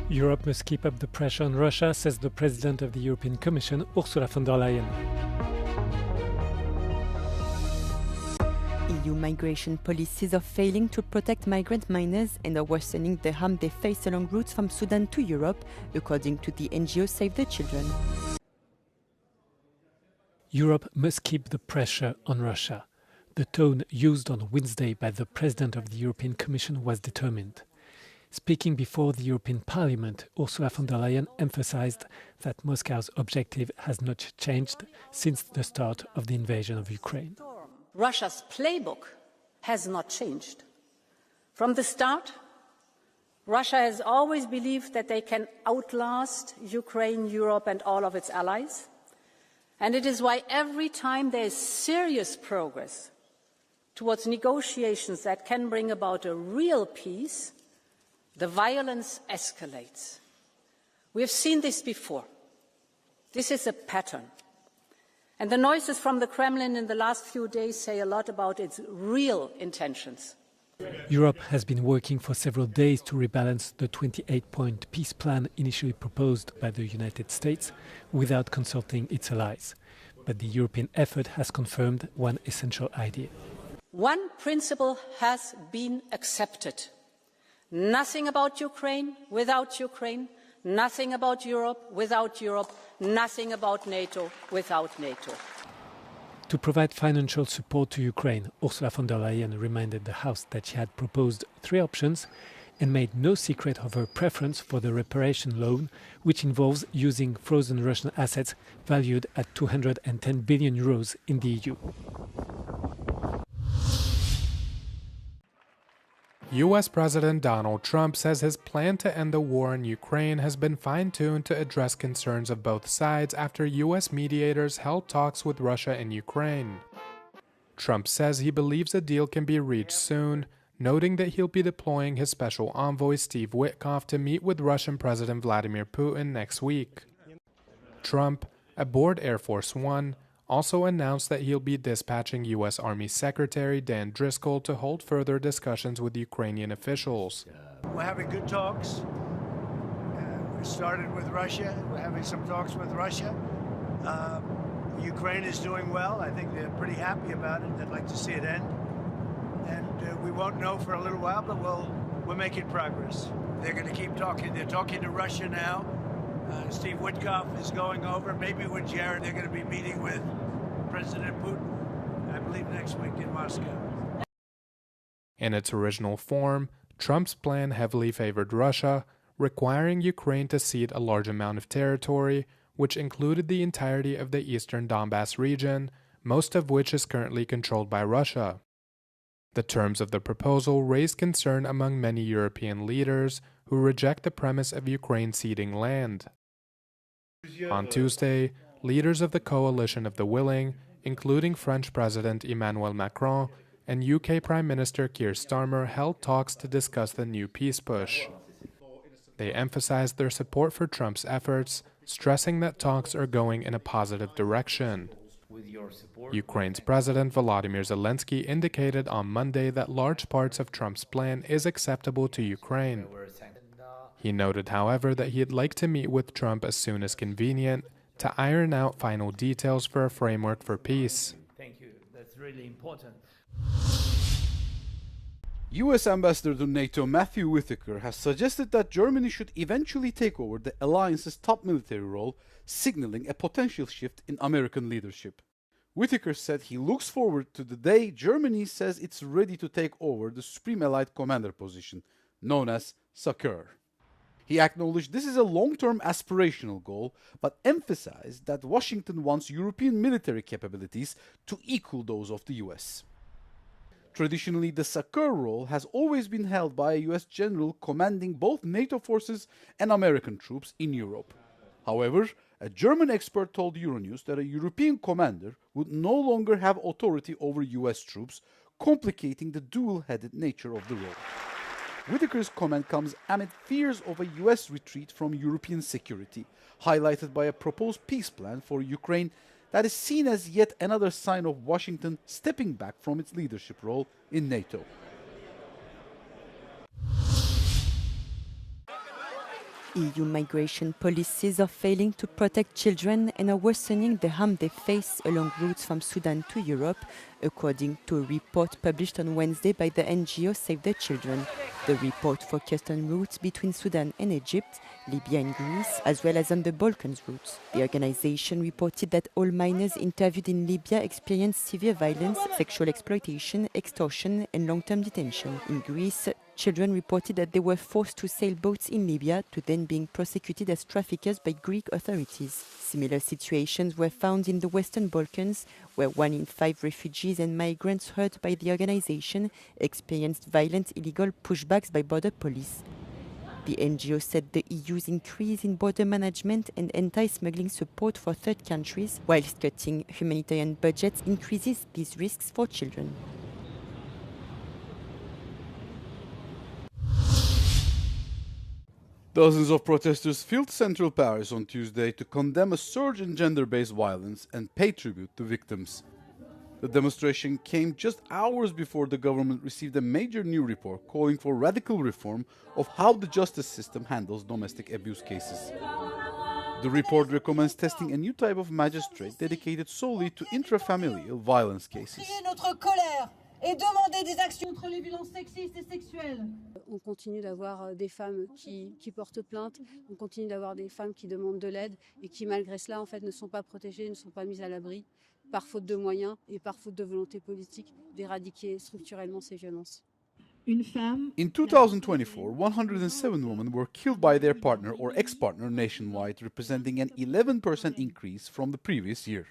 Europe must keep up the pressure on Russia, says the President of the European Commission, Ursula von der Leyen. EU migration policies are failing to protect migrant minors and are worsening the harm they face along routes from Sudan to Europe, according to the NGO Save the Children. Europe must keep the pressure on Russia. The tone used on Wednesday by the President of the European Commission was determined. Speaking before the European Parliament, Ursula von der Leyen emphasized that Moscow's objective has not changed since the start of the invasion of Ukraine. Russia's playbook has not changed. From the start, Russia has always believed that they can outlast Ukraine, Europe, and all of its allies. And it is why every time there is serious progress towards negotiations that can bring about a real peace, the violence escalates. We have seen this before. This is a pattern. And the noises from the Kremlin in the last few days say a lot about its real intentions. Europe has been working for several days to rebalance the 28-point peace plan initially proposed by the United States without consulting its allies. But the European effort has confirmed one essential idea. One principle has been accepted. Nothing about Ukraine without Ukraine, nothing about Europe without Europe, nothing about NATO without NATO. To provide financial support to Ukraine, Ursula von der Leyen reminded the House that she had proposed 3 options and made no secret of her preference for the reparation loan, which involves using frozen Russian assets valued at 210 billion euros in the EU. U.S. President Donald Trump says his plan to end the war in Ukraine has been fine-tuned to address concerns of both sides after U.S. mediators held talks with Russia and Ukraine. Trump says he believes a deal can be reached soon, noting that he'll be deploying his special envoy Steve Witkoff to meet with Russian President Vladimir Putin next week. Trump, aboard Air Force One, also announced that he'll be dispatching U.S. Army Secretary Dan Driscoll to hold further discussions with Ukrainian officials. We're having good talks. We started with Russia. We're having some talks with Russia. Ukraine is doing well. I think they're pretty happy about it. They'd like to see it end. And we won't know for a little while, but we're making progress. They're going to keep talking. They're talking to Russia now. Steve Witkoff is going over. Maybe with Jared, they're going to be meeting with President Putin, I believe, next week in Moscow. In its original form, Trump's plan heavily favored Russia, requiring Ukraine to cede a large amount of territory, which included the entirety of the eastern Donbass region, most of which is currently controlled by Russia. The terms of the proposal raised concern among many European leaders who reject the premise of Ukraine ceding land. On Tuesday, leaders of the Coalition of the Willing, including French President Emmanuel Macron and UK Prime Minister Keir Starmer, held talks to discuss the new peace push. They emphasized their support for Trump's efforts, stressing that talks are going in a positive direction. Ukraine's President Volodymyr Zelensky indicated on Monday that large parts of Trump's plan is acceptable to Ukraine. He noted, however, that he'd like to meet with Trump as soon as convenient to iron out final details for a framework for peace. Thank you. That's really important. U.S. Ambassador to NATO Matthew Whitaker has suggested that Germany should eventually take over the alliance's top military role, signaling a potential shift in American leadership. Whitaker said he looks forward to the day Germany says it's ready to take over the Supreme Allied Commander position, known as SACEUR. He acknowledged this is a long-term aspirational goal, but emphasized that Washington wants European military capabilities to equal those of the US. Traditionally, the SACEUR role has always been held by a US general commanding both NATO forces and American troops in Europe. However, a German expert told Euronews that a European commander would no longer have authority over US troops, complicating the dual-headed nature of the role. Whitaker's comment comes amid fears of a US retreat from European security, highlighted by a proposed peace plan for Ukraine that is seen as yet another sign of Washington stepping back from its leadership role in NATO. EU migration policies are failing to protect children and are worsening the harm they face along routes from Sudan to Europe, according to a report published on Wednesday by the NGO Save the Children. The report focused on routes between Sudan and Egypt, Libya and Greece, as well as on the Balkans routes. The organization reported that all minors interviewed in Libya experienced severe violence, sexual exploitation, extortion, and long-term detention. In Greece, children reported that they were forced to sail boats in Libya to then being prosecuted as traffickers by Greek authorities. Similar situations were found in the Western Balkans, where 1 in 5 refugees and migrants hurt by the organization experienced violent illegal pushbacks by border police. The NGO said the EU's increase in border management and anti-smuggling support for third countries, whilst cutting humanitarian budgets, increases these risks for children. Dozens of protesters filled central Paris on Tuesday to condemn a surge in gender-based violence and pay tribute to victims. The demonstration came just hours before the government received a major new report calling for radical reform of how the justice system handles domestic abuse cases. The report recommends testing a new type of magistrate dedicated solely to intrafamilial violence cases. Et demander des actions contre les violences sexistes et sexuelles. On continue d'avoir des femmes qui portent plainte, on continue d'avoir des femmes qui demandent de l'aide et qui malgré cela en fait ne sont pas protégées, ne sont pas mises à l'abri par faute de moyens et par faute de volonté politique d'éradiquer structurellement ces violences. In 2024, 107 women were killed by their partner or ex-partner nationwide, representing an 11% increase from the previous year.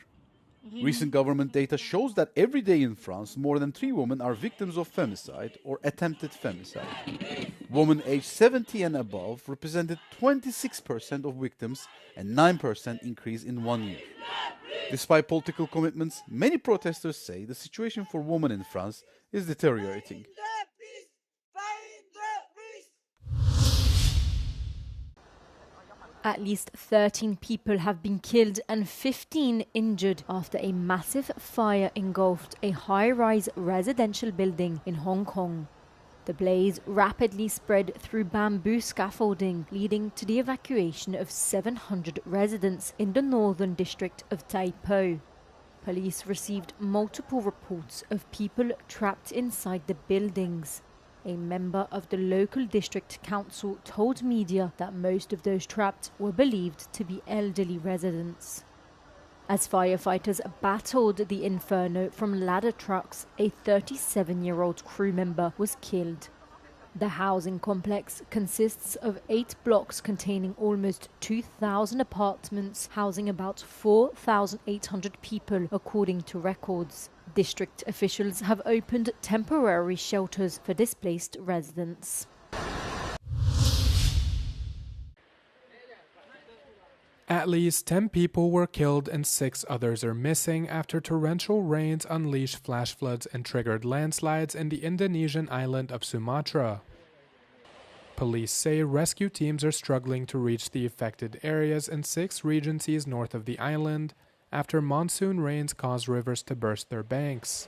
Recent government data shows that every day in France, more than 3 women are victims of femicide or attempted femicide. Women aged 70 and above represented 26% of victims and 9% increase in 1 year. Despite political commitments, many protesters say the situation for women in France is deteriorating. At least 13 people have been killed and 15 injured after a massive fire engulfed a high-rise residential building in Hong Kong. The blaze rapidly spread through bamboo scaffolding, leading to the evacuation of 700 residents in the northern district of Tai Po. Police received multiple reports of people trapped inside the buildings. A member of the local district council told media that most of those trapped were believed to be elderly residents. As firefighters battled the inferno from ladder trucks, a 37-year-old crew member was killed. The housing complex consists of 8 blocks containing almost 2,000 apartments, housing about 4,800 people, according to records. District officials have opened temporary shelters for displaced residents. At least 10 people were killed and 6 others are missing after torrential rains unleashed flash floods and triggered landslides in the Indonesian island of Sumatra. Police say rescue teams are struggling to reach the affected areas in 6 regencies north of the island after monsoon rains caused rivers to burst their banks.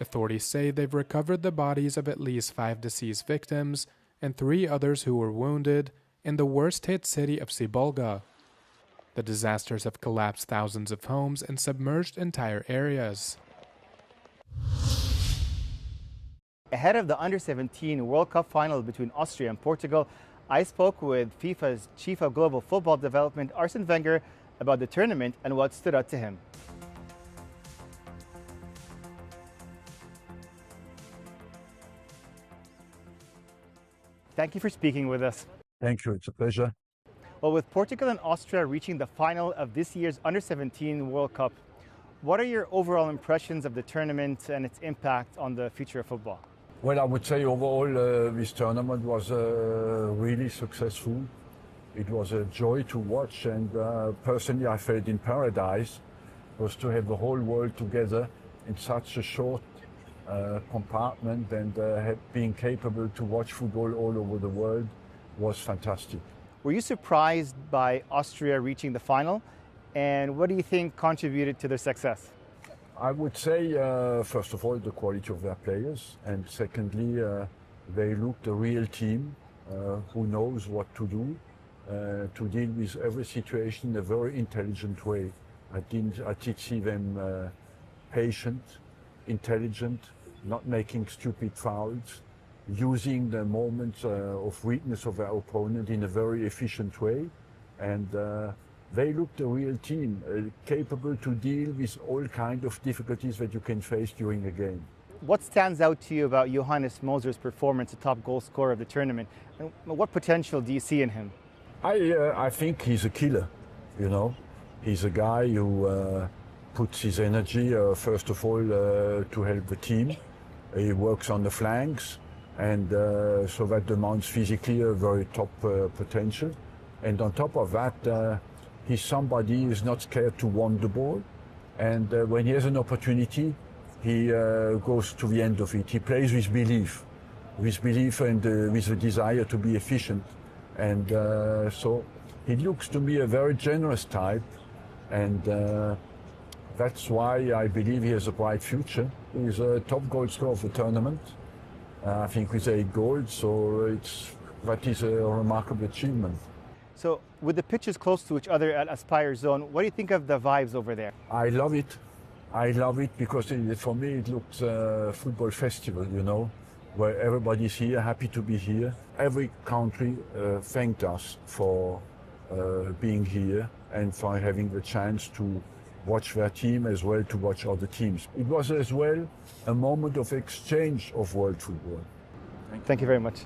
Authorities say they've recovered the bodies of at least 5 deceased victims and 3 others who were wounded in the worst-hit city of Sibolga. The disasters have collapsed thousands of homes and submerged entire areas. Ahead of the Under-17 World Cup final between Austria and Portugal, I spoke with FIFA's Chief of Global Football Development, Arsene Wenger, about the tournament and what stood out to him. Thank you for speaking with us. Thank you, it's a pleasure. Well, with Portugal and Austria reaching the final of this year's Under-17 World Cup, what are your overall impressions of the tournament and its impact on the future of football? Well, I would say overall this tournament was really successful. It was a joy to watch, and personally I felt in paradise was to have the whole world together in such a short compartment, and being capable to watch football all over the world was fantastic. Were you surprised by Austria reaching the final, and what do you think contributed to their success? I would say, first of all, the quality of their players, and secondly, they looked a real team who knows what to do. to deal with every situation in a very intelligent way. I did see them patient, intelligent, not making stupid fouls, using the moments of weakness of their opponent in a very efficient way. And they looked a real team, capable to deal with all kinds of difficulties that you can face during a game. What stands out to you about Johannes Moser's performance, the top goal scorer of the tournament? And what potential do you see in him? I think he's a killer, you know. He's a guy who puts his energy, first of all, to help the team. He works on the flanks, and so that demands physically a very top potential. And on top of that, he's somebody who's not scared to want the ball. And when he has an opportunity, he goes to the end of it. He plays with belief and with a desire to be efficient. And so he looks to me a very generous type. And that's why I believe he has a bright future. He's a top goal scorer of the tournament. I think with 8 goals, so that is a remarkable achievement. So with the pitches close to each other at Aspire Zone, what do you think of the vibes over there? I love it. I love it because for me it looks a football festival, you know, where everybody's here, happy to be here. Every country thanked us for being here and for having the chance to watch their team as well to watch other teams. It was as well a moment of exchange of world football. Thank you very much.